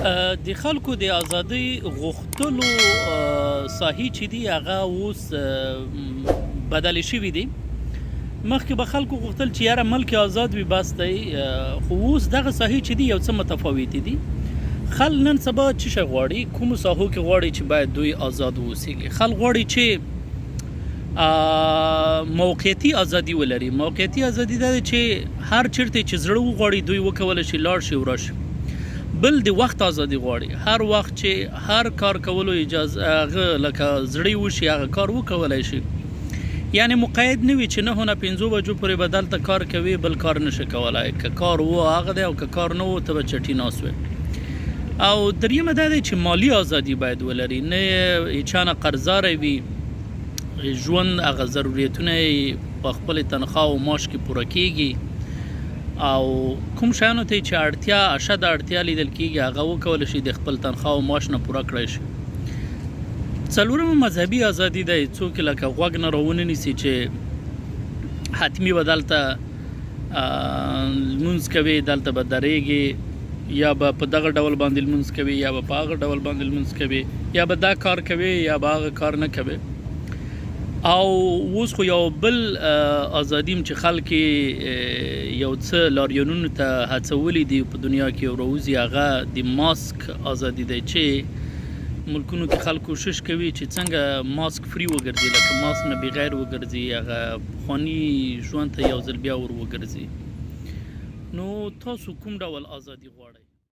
د خلکو د ازادۍ غوښتلو ساحې چې دي هغه اوس بدلې شوي دي. مخکې به خلکو غوښتل چې یاره ملک آزاد وي بس دی، خو اوس دغه ساحې چې دي یو څه متفاوتې دي. خلک نن سبا څه شی غواړي، کومو ساحو کې غواړي چې باید دوی آزاد واوسیږي. خلک غواړي چې موقعیتي ازادي ولري. موقعیتي ازادي دا ده چې هر چیرته چې زړه وغواړي دوی وکولی شي، لاړ شي وراشي. بل د وخت ازادي غواړي، هر وخت چې هر کار کولو اجازه هغه لکه زړی وشي هغه کار وکولی شي. یعنی مقید نه وي چې 9 نه 5 بجو پورې به دلته کار کوي بل کار نشي کولی. که کار و هغه دی او که کار نه و ته به چټي ناست وي. او دریمه دا دی چې مالی ازادي باید ولري، نه هیچا نه قرضداری وي، ژوند هغه ضرورتونه یې په خپل تنخواه او معاش کې پوره کیږي، او کوم شیانو ته چې اړتیا اشد اړتیا لیدل کیږي هغه وکولی شي د خپل تنخواه او معاش نه پوره کړی شي. څلورمه مذهبي ازادي دی، څوک لکه غوږ نه راونه نیسي چې حتمي به دلته لمونځ کوي، دلته به درېږي، یا به په دغه ډول باندې لمونځ کوي یا به په هغه ډول باندې لمونځ کوي، یا به دا کار کوي یا به هغه کار نه کوي. او اوس خو یو بل ازادیم چې خلک یو څه لاریونونو ته هڅولي دي په دنیا کې او راوځي، هغه د ماسک ازادي دی چې ملکونو کې خلک کوشش کوي چې څنګه ماسک فری وګرځي، لکه ماسک نه بغیر وګرځي، هغه پخواني ژوند ته یو ځل بیا ور وګرځي. نو تاسو کوم ډول ازادي غواړئ؟